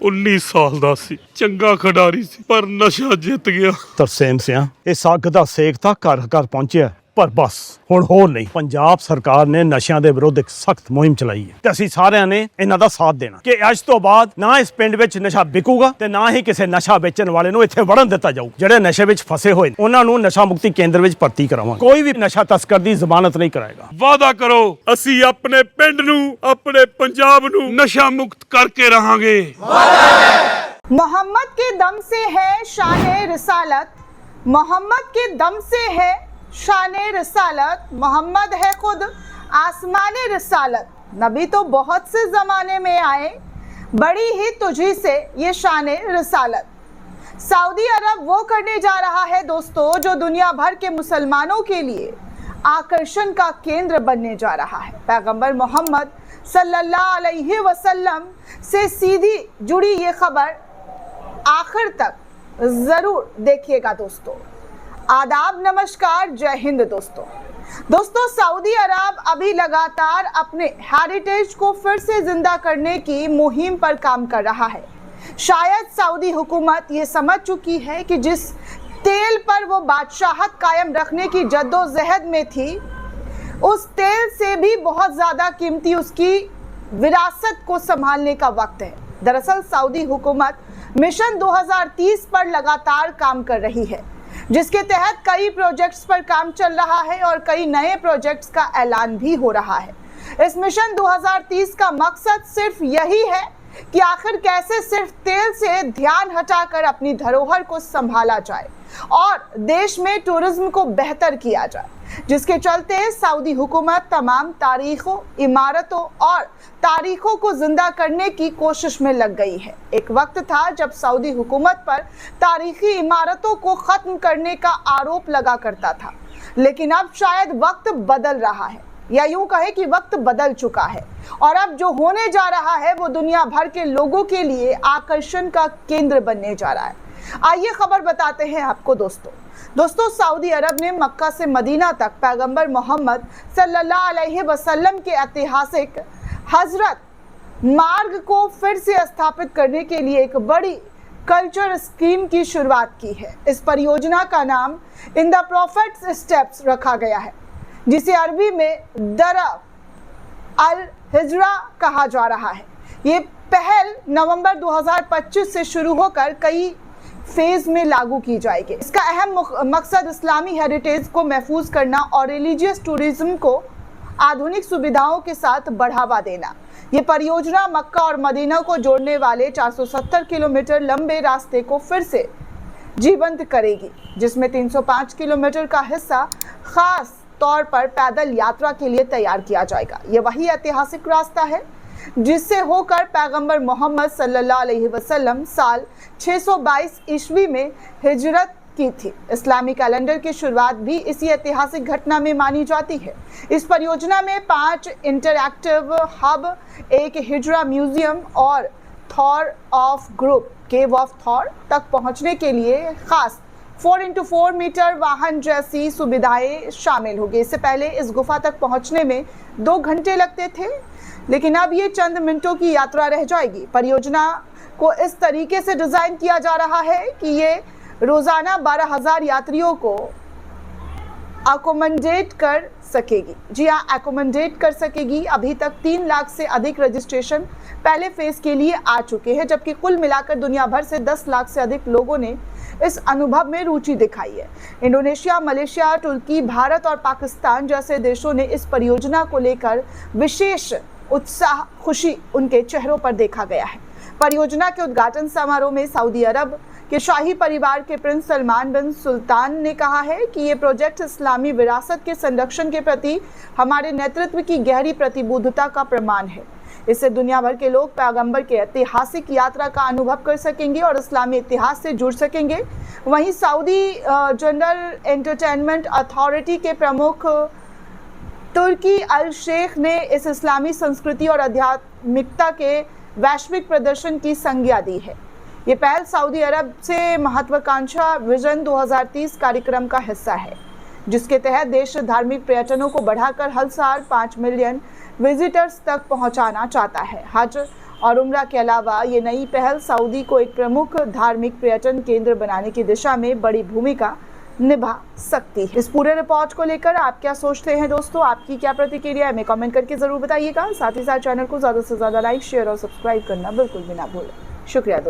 19 ਸਾਲ ਦਾ ਸੀ, ਚੰਗਾ ਖਿਡਾਰੀ ਸੀ, ਪਰ ਨਸ਼ਾ ਜਿੱਤ ਗਿਆ। ਤਰਸੇਮ ਸਿਆ ਇਸ ਅੱਗ ਦਾ ਸੇਕ ਤਾਂ ਘਰ ਘਰ ਪਹੁੰਚਿਆ, ਪਰ ਬਸ ਹੁਣ ਹੋਰ ਨਹੀਂ। ਪੰਜਾਬ ਸਰਕਾਰ ਨੇ ਨਸ਼ਿਆਂ ਦੇ ਵਿਰੁੱਧ ਇੱਕ ਸਖਤ ਮੁਹਿੰਮ ਚਲਾਈ ਹੈ ਤੇ ਅਸੀਂ ਸਾਰਿਆਂ ਨੇ ਇਹਨਾਂ ਦਾ ਸਾਥ ਦੇਣਾ ਕਿ ਅੱਜ ਤੋਂ ਬਾਅਦ ਨਾ ਇਸ ਪਿੰਡ ਵਿੱਚ ਨਸ਼ਾ ਵਿਕੂਗਾ ਤੇ ਨਾ ਹੀ ਕਿਸੇ ਨਸ਼ਾ ਵੇਚਣ ਵਾਲੇ ਨੂੰ ਇੱਥੇ ਵੜਨ ਦਿੱਤਾ ਜਾਊ। ਜਿਹੜੇ ਨਸ਼ੇ ਵਿੱਚ ਫਸੇ ਹੋਏ ਨੇ ਉਹਨਾਂ ਨੂੰ ਨਸ਼ਾ ਮੁਕਤੀ ਕੇਂਦਰ ਵਿੱਚ ਭਰਤੀ ਕਰਾਵਾਂਗੇ। ਕੋਈ ਵੀ ਨਸ਼ਾ ਤਸਕਰ ਦੀ ਜ਼ਮਾਨਤ ਨਹੀਂ ਕਰਾਏਗਾ। ਵਾਅਦਾ ਕਰੋ, ਅਸੀਂ ਆਪਣੇ ਪਿੰਡ ਨੂੰ, ਆਪਣੇ ਪੰਜਾਬ ਨੂੰ ਨਸ਼ਾ ਮੁਕਤ ਕਰਕੇ ਰਹਾਂਗੇ। मोहम्मद के दम से है शान रिसालत, मोहम्मद के दम से है शान रिसालत, मोहम्मद है खुद आसमान रिसालत। नबी तो बहुत से ज़माने में आए, बड़ी ही तुझी से ये शान रिसालत। सऊदी अरब वो करने जा रहा है दोस्तों जो दुनिया भर के मुसलमानों के लिए आकर्षण का केंद्र बनने जा रहा है। पैगंबर मोहम्मद सल्लल्लाहु अलैहि वसल्लम से सीधी जुड़ी ये खबर आखिर तक जरूर देखिएगा दोस्तों। आदाब, नमस्कार, जय हिंद दोस्तों। सऊदी अरब अभी लगातार अपने हेरिटेज को फिर से जिंदा करने की मुहिम पर काम कर रहा है। शायद सऊदी हुकूमत ये समझ चुकी है कि जिस तेल पर वो बादशाहत कायम रखने की जद्दोजहद में थी, उस तेल से भी बहुत ज़्यादा कीमती उसकी विरासत को संभालने का वक्त है। दरअसल सऊदी हुकूमत मिशन 2030 पर लगातार काम कर रही है, जिसके तहत कई प्रोजेक्ट्स पर काम चल रहा है और कई नए प्रोजेक्ट्स का ऐलान भी हो रहा है। इस मिशन 2030 का मकसद सिर्फ यही है कि आखिर कैसे सिर्फ तेल से ध्यान हटाकर अपनी धरोहर को संभाला जाए और देश में टूरिज्म को बेहतर किया जाए, जिसके चलते सऊदी हुकूमत तमाम तारीखों, इमारतों और तारीखों को जिंदा करने की कोशिश में लग गई है। एक वक्त था जब सऊदी हुकूमत पर तारीखी इमारतों को खत्म करने का आरोप लगा करता था, लेकिन अब शायद वक्त बदल रहा है, या यूं कहे कि वक्त बदल चुका है और अब जो होने जा रहा है वो दुनिया भर के लोगों के लिए आकर्षण का केंद्र बनने जा रहा है। आइए खबर बताते हैं आपको दोस्तों। सऊदी अरब ने मक्का से मदीना तक पैगंबर मोहम्मद सल्लल्लाहु अलैहि वसल्लम के ऐतिहासिक हजरत मार्ग को फिर से स्थापित करने के लिए एक बड़ी कल्चर स्कीम की शुरुआत की है। इस परियोजना का नाम इन द प्रॉफिट्स स्टेप्स रखा गया है, जिसे अरबी में दरा अल हिजरा कहा जा रहा है। ये पहल नवंबर 2025 से शुरू होकर कई फेज में लागू की जाएगी। इसका अहम मकसद इस्लामी हेरिटेज को महफूज करना और रिलीजियस टूरिज्म को आधुनिक सुविधाओं के साथ बढ़ावा देना। ये परियोजना मक्का और मदीना को जोड़ने वाले 470 किलोमीटर लंबे रास्ते को फिर से जीवंत करेगी, जिसमें 305 किलोमीटर का हिस्सा खास तौर पर पैदल यात्रा के लिए तैयार किया जाएगा। ये वही ऐतिहासिक रास्ता है जिससे होकर पैगंबर मोहम्मद सल्लल्लाहु अलैहि वसल्लम साल 622 ईस्वी में हिजरत की थी। इस्लामी कैलेंडर की शुरुआत भी इसी ऐतिहासिक घटना में मानी जाती है। इस परियोजना में 5 इंटरैक्टिव हब, एक हिजरा म्यूजियम और Thor of group cave of Thor तक पहुंचने के लिए खास 4x4 मीटर वाहन जैसी सुविधाएं शामिल होगी। इससे पहले इस गुफा तक पहुंचने में 2 घंटे लगते थे, लेकिन अब ये चंद मिनटों की यात्रा रह जाएगी। परियोजना को इस तरीके से डिजाइन किया जा रहा है कि ये रोजाना 12,000 यात्रियों को अकोमोडेट कर सकेगी। जी हाँ, अकोमोडेट कर सकेगी। अभी तक 3 लाख से अधिक रजिस्ट्रेशन पहले फेज के लिए आ चुके हैं, जबकि कुल मिलाकर दुनिया भर से 10 लाख से अधिक लोगों ने इस अनुभव में रुचि दिखाई है। इंडोनेशिया, मलेशिया, तुर्की, भारत और पाकिस्तान जैसे देशों ने इस परियोजना को लेकर विशेष उत्साह, खुशी उनके चेहरों पर देखा गया है। परियोजना के उद्घाटन समारोह में सऊदी अरब के शाही परिवार के प्रिंस सलमान बिन सुल्तान ने कहा है कि ये प्रोजेक्ट इस्लामी विरासत के संरक्षण के प्रति हमारे नेतृत्व की गहरी प्रतिबद्धता का प्रमाण है। इससे दुनिया भर के लोग पैगंबर के ऐतिहासिक यात्रा का अनुभव कर सकेंगे और इस्लामी इतिहास से जुड़ सकेंगे। वहीं सऊदी जनरल एंटरटेनमेंट अथॉरिटी के प्रमुख तुर्की अल शेख ने इस इस्लामी संस्कृति और आध्यात्मिकता के वैश्विक प्रदर्शन की संज्ञा दी है। ये पहल सऊदी अरब से महत्वाकांक्षा विजन 2030 कार्यक्रम का हिस्सा है, जिसके तहत देश धार्मिक पर्यटनों को बढ़ाकर हर साल 5 मिलियन विजिटर्स तक पहुंचाना चाहता है। हज और उम्रा के अलावा ये नई पहल सऊदी को एक प्रमुख धार्मिक पर्यटन केंद्र बनाने की दिशा में बड़ी भूमिका निभा सकती है। इस पूरे रिपोर्ट को लेकर आप क्या सोचते हैं दोस्तों, आपकी क्या प्रतिक्रिया है, हमें कमेंट करके जरूर बताइएगा। साथ ही साथ चैनल को ज्यादा से ज्यादा लाइक, शेयर और सब्सक्राइब करना बिल्कुल भी ना भूलें। शुक्रिया दोस्तों।